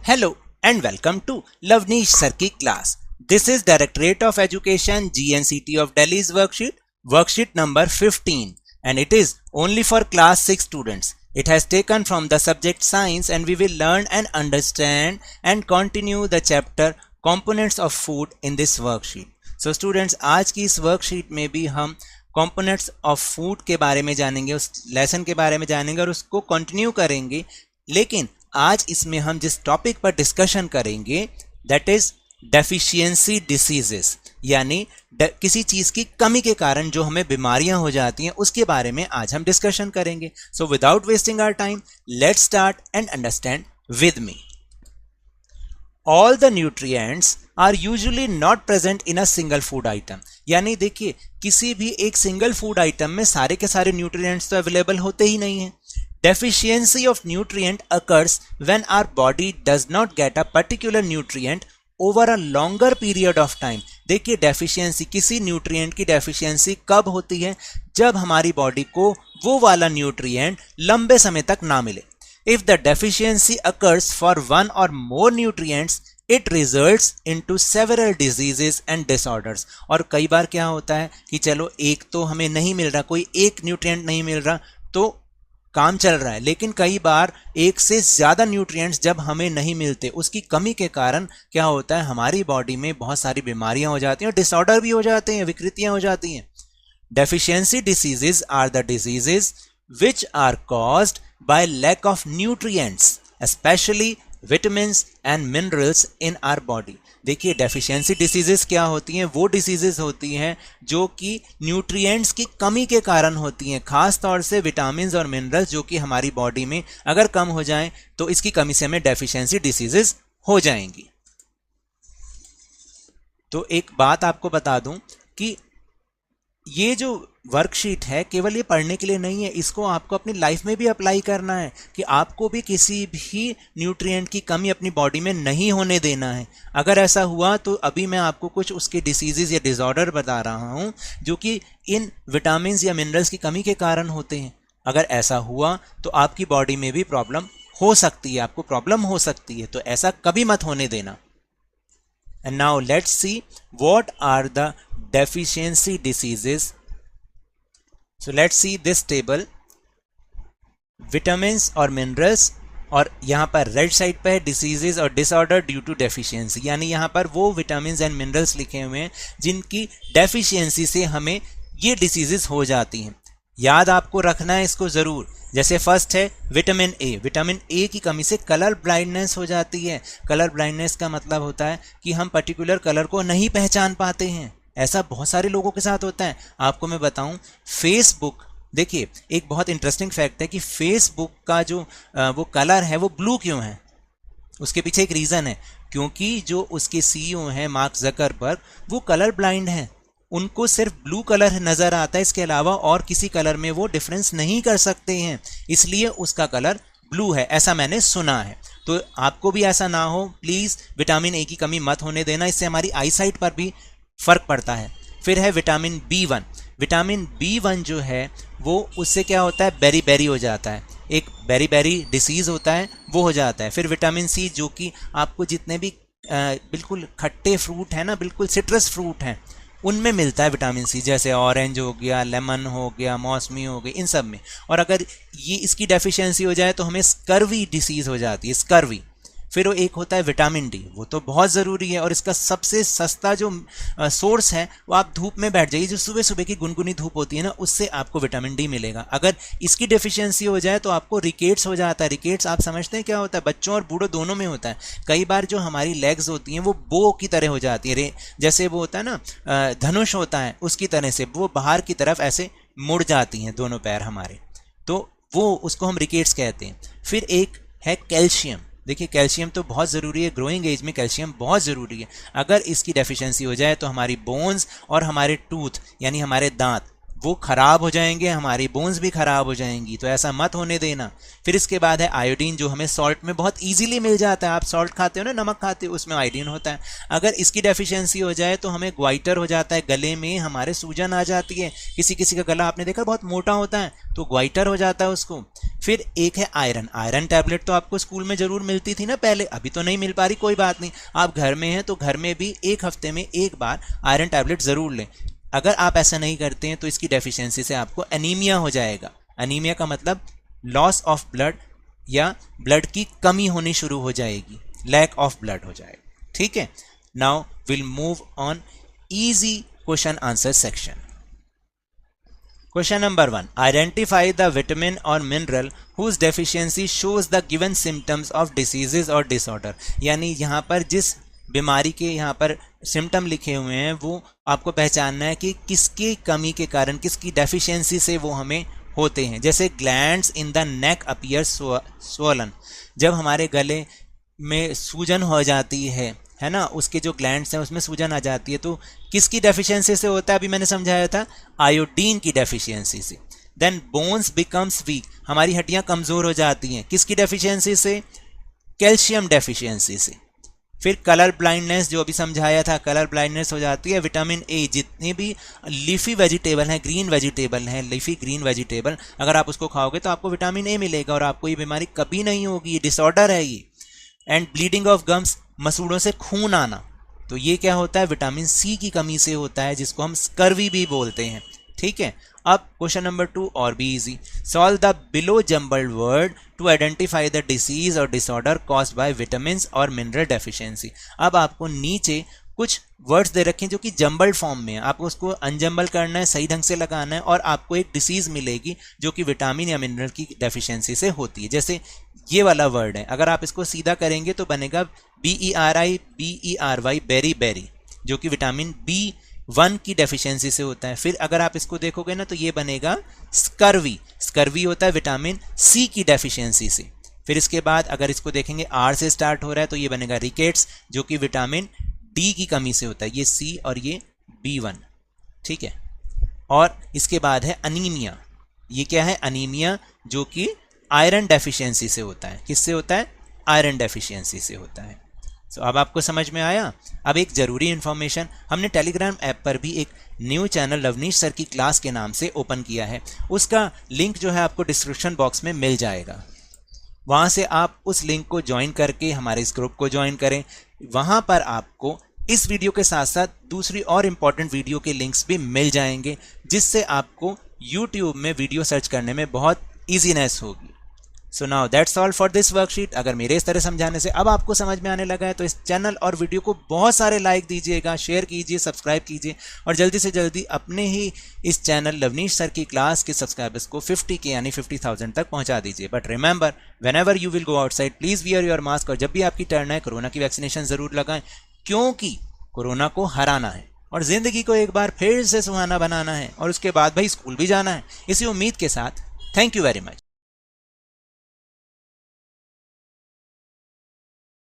Hello and welcome to Lavneesh Sir ki class. This is Directorate of Education GNCT of Delhi's worksheet number 15, and it is only for class 6 students. It has taken from the subject science and we will learn and understand and continue the chapter components of food in this worksheet. So students, आज की इस worksheet में भी हम components of food के बारे में जानेंगे, उस lesson के बारे में जानेंगे और उसको continue करेंगे. लेकिन आज इसमें हम जिस टॉपिक पर डिस्कशन करेंगे दैट इज डेफिशिएंसी डिसीजेस, यानी किसी चीज की कमी के कारण जो हमें बीमारियां हो जाती हैं उसके बारे में आज हम डिस्कशन करेंगे. So without wasting our time let's start and understand with me. All the nutrients are usually not present in a single food item. यानी देखिए, किसी भी एक सिंगल फूड आइटम में सारे के सारे न्यूट्रिएंट्स तो अवेलेबल होते ही नहीं हैं. Deficiency of nutrient occurs when our body does not get a particular nutrient over a longer period of time. देखिए, डेफिशिएंसी, किसी न्यूट्रिएंट की डेफिशिएंसी कब होती है? जब हमारी बॉडी को वो वाला न्यूट्रिएंट लंबे समय तक ना मिले. If the deficiency occurs for one or more nutrients, it results into several diseases and disorders. और कई बार क्या होता है कि चलो एक तो हमें नहीं मिल रहा, कोई एक न्यूट्रिएंट नहीं मिल रहा तो काम चल रहा है, लेकिन कई बार एक से ज्यादा न्यूट्रिएंट्स जब हमें नहीं मिलते, उसकी कमी के कारण क्या होता है, हमारी बॉडी में बहुत सारी बीमारियां हो जाती हैं और डिसऑर्डर भी हो जाते हैं, विकृतियां हो जाती हैं. Deficiency diseases are the diseases which are caused by lack of nutrients, specially vitamins and minerals in our body. देखिए, डेफिशिएंसी डिसीजेस क्या होती हैं? वो डिसीजेस होती हैं जो कि न्यूट्रिएंट्स की कमी के कारण होती हैं, खास तौर से विटामिन्स और मिनरल्स जो कि हमारी बॉडी में अगर कम हो जाएं तो इसकी कमी से हमें डेफिशिएंसी डिसीजेस हो जाएंगी. तो एक बात आपको बता दूं कि ये जो वर्कशीट है केवल ये पढ़ने के लिए नहीं है, इसको आपको अपनी लाइफ में भी अप्लाई करना है कि आपको भी किसी भी न्यूट्रिएंट की कमी अपनी बॉडी में नहीं होने देना है. अगर ऐसा हुआ तो अभी मैं आपको कुछ उसके डिसीजेज या डिसऑर्डर बता रहा हूं जो कि इन विटामिन या मिनरल्स की कमी के कारण होते हैं. अगर ऐसा हुआ तो आपकी बॉडी में भी प्रॉब्लम हो सकती है, आपको प्रॉब्लम हो सकती है, तो ऐसा कभी मत होने देना. And now let's see what are the deficiency diseases. So let's see this table. Vitamins और minerals, और यहाँ पर रेड साइड पे है डिसीजेज और डिसऑर्डर ड्यू टू डेफिशिएंसी, यानी यहाँ पर वो विटामिन्स एंड मिनरल्स लिखे हुए हैं जिनकी डेफिशिएंसी से हमें ये डिसीजेज हो जाती हैं. याद आपको रखना है इसको जरूर. जैसे फर्स्ट है विटामिन ए. विटामिन ए की कमी से कलर ब्लाइंडनेस हो जाती है. कलर ब्लाइंडनेस का मतलब होता है कि हम पर्टिकुलर कलर को नहीं पहचान पाते हैं. ऐसा बहुत सारे लोगों के साथ होता है. आपको मैं बताऊं, फेसबुक, देखिए एक बहुत इंटरेस्टिंग फैक्ट है कि फेसबुक का जो वो कलर है वो ब्लू क्यों है. उसके पीछे एक रीज़न है, क्योंकि जो उसके सीईओ हैं मार्क ज़करबर्ग, वो कलर ब्लाइंड हैं. उनको सिर्फ ब्लू कलर नज़र आता है, इसके अलावा और किसी कलर में वो डिफरेंस नहीं कर सकते हैं, इसलिए उसका कलर ब्लू है, ऐसा मैंने सुना है. तो आपको भी ऐसा ना हो, प्लीज़ विटामिन ए की कमी मत होने देना, इससे हमारी आई साइट पर भी फ़र्क पड़ता है. फिर है विटामिन B1. विटामिन B1 जो है वो, उससे क्या होता है, बेरी बेरी हो जाता है, एक बेरी बेरी डिसीज़ होता है, वो हो जाता है. फिर विटामिन C जो कि आपको जितने भी बिल्कुल खट्टे फ्रूट हैं ना, बिल्कुल सिट्रस फ्रूट हैं, उनमें मिलता है विटामिन सी, जैसे ऑरेंज हो गया, लेमन हो गया, मौसमी हो गई, इन सब में. और अगर ये इसकी डेफिशिएंसी हो जाए तो हमें स्कर्वी डिसीज़ हो जाती है, स्कर्वी. फिर वो एक होता है विटामिन डी, वो तो बहुत ज़रूरी है और इसका सबसे सस्ता जो सोर्स है वो आप धूप में बैठ जाइए, जो सुबह सुबह की गुनगुनी धूप होती है ना, उससे आपको विटामिन डी मिलेगा. अगर इसकी डेफिशिएंसी हो जाए तो आपको रिकेट्स हो जाता है. रिकेट्स आप समझते हैं क्या होता है? बच्चों और बूढ़ों दोनों में होता है. कई बार जो हमारी लेग्स होती हैं वो बो की तरह हो जाती है, जैसे वो होता है ना धनुष होता है, उसकी तरह से वो बाहर की तरफ ऐसे मुड़ जाती हैं दोनों पैर हमारे, तो वो उसको हम रिकेट्स कहते हैं. फिर एक है कैल्शियम. देखिए, कैल्शियम तो बहुत ज़रूरी है, ग्रोइंग एज में कैल्शियम बहुत ज़रूरी है. अगर इसकी डेफिशिएंसी हो जाए तो हमारी बोन्स और हमारे टूथ यानी हमारे दांत वो खराब हो जाएंगे, हमारी बोन्स भी खराब हो जाएंगी, तो ऐसा मत होने देना। फिर इसके बाद है आयोडीन, जो हमें सॉल्ट में बहुत इजीली मिल जाता है। आप सॉल्ट खाते हो ना, नमक खाते हो, उसमें आयोडीन होता है। अगर इसकी डेफिशिएंसी हो जाए तो हमें ग्वाइटर हो जाता है, गले में हमारे सूजन आ जाती है। किसी किसी का गला आपने देखा बहुत मोटा होता है तो ग्वाइटर हो जाता है उसको। फिर एक है आयरन। आयरन टैबलेट तो आपको स्कूल में जरूर मिलती थी ना पहले, अभी तो नहीं मिल पा रही, कोई बात नहीं, आप घर में हैं तो घर में भी एक हफ्ते में एक बार आयरन टैबलेट जरूर लें। अगर आप ऐसा नहीं करते हैं तो इसकी डेफिशिएंसी से आपको एनीमिया हो जाएगा। एनीमिया का मतलब लॉस ऑफ ब्लड या ब्लड की कमी होनी शुरू हो जाएगी, लैक ऑफ ब्लड हो जाएगा। ठीक है, now will move on easy question answer section. Question number 1. Identify the vitamin or mineral whose deficiency shows the given symptoms of diseases or disorder. यानी यहाँ पर जिस बीमारी के यहाँ पर सिम्टम लिखे हुए हैं वो आपको पहचानना है कि किसकी कमी के कारण, किसकी डेफिशिएंसी से वो हमें होते हैं। जैसे glands in the neck appear swollen, जब हमारे गले में सूजन हो जाती है ना, उसके जो ग्लैंड्स हैं उसमें सूजन आ जाती है, तो किसकी डेफिशिएंसी से होता है? अभी मैंने समझाया था, आयोडीन की डेफिशिएंसी से। देन बोन्स बिकम्स वीक, हमारी हड्डियां कमजोर हो जाती हैं, किसकी डेफिशिएंसी से? कैल्शियम डेफिशिएंसी से। फिर कलर ब्लाइंडनेस, जो अभी समझाया था, कलर ब्लाइंडनेस हो जाती है विटामिन ए। जितने भी लीफी वेजिटेबल हैं, ग्रीन वेजिटेबल हैं, लीफी ग्रीन वेजिटेबल, अगर आप उसको खाओगे तो आपको विटामिन ए मिलेगा और आपको ये बीमारी कभी नहीं होगी, ये डिसऑर्डर है ये। एंड ब्लीडिंग ऑफ गम्स, मसूड़ों से खून आना, तो ये क्या होता है? विटामिन सी की कमी से होता है, जिसको हम स्कर्वी भी बोलते हैं। ठीक है, अब क्वेश्चन नंबर 2 और भी easy. Solve the below jumbled word to identify the disease और डिसऑर्डर कॉज्ड बाय विटामिन और मिनरल डेफिशिएंसी। अब आपको नीचे कुछ वर्ड्स दे रखे हैं जो कि जम्बल्ड फॉर्म में है, आपको उसको अनजम्बल करना है, सही ढंग से लगाना है और आपको एक डिसीज मिलेगी जो कि विटामिन या मिनरल की डेफिशिएंसी से होती है। जैसे ये वाला वर्ड है, अगर आप इसको सीधा करेंगे तो बनेगा BERI बेरी बेरी, जो कि विटामिन B1 की डेफिशिएंसी से होता है। फिर अगर आप इसको देखोगे ना तो ये बनेगा स्कर्वी, स्कर्वी होता है विटामिन C की डेफिशिएंसी से। फिर इसके बाद अगर इसको देखेंगे R से स्टार्ट हो रहा है तो ये बनेगा रिकेट्स, जो कि विटामिन D की कमी से होता है, ये C और ये B1। ठीक है, और इसके बाद है अनीमिया। ये क्या है? अनीमिया, जो कि आयरन डेफिशिएंसी से होता है। किससे होता है? आयरन डेफिशिएंसी से होता है। तो अब आपको समझ में आया। अब एक जरूरी इंफॉर्मेशन, हमने टेलीग्राम ऐप पर भी एक न्यू चैनल लवनीश सर की क्लास के नाम से ओपन किया है, उसका लिंक जो है आपको डिस्क्रिप्शन बॉक्स में मिल जाएगा। वहां से आप उस लिंक को ज्वाइन करके हमारे इस ग्रुप को ज्वाइन करें। वहां पर आपको इस वीडियो के साथ साथ दूसरी और इंपॉर्टेंट वीडियो के लिंक्स भी मिल जाएंगे, जिससे आपको यूट्यूब में वीडियो सर्च करने में बहुत ईजीनेस होगी। So now that's all for this worksheet. अगर मेरे इस तरह समझाने से अब आपको समझ में आने लगा है तो इस चैनल और वीडियो को बहुत सारे लाइक दीजिएगा, शेयर कीजिए, सब्सक्राइब कीजिए और जल्दी से जल्दी अपने ही इस चैनल लवनीश सर की क्लास के सब्सक्राइबर्स को 50K यानी 50,000 तक पहुंचा दीजिए। But remember, whenever you will go outside please wear your mask, और जब भी आपकी टर्न है कोरोना की वैक्सीनेशन जरूर लगाएं, क्योंकि कोरोना को हराना है और जिंदगी को एक बार फिर से सुहाना बनाना है और उसके बाद भाई स्कूल भी जाना है। इसी उम्मीद के साथ थैंक यू वेरी मच।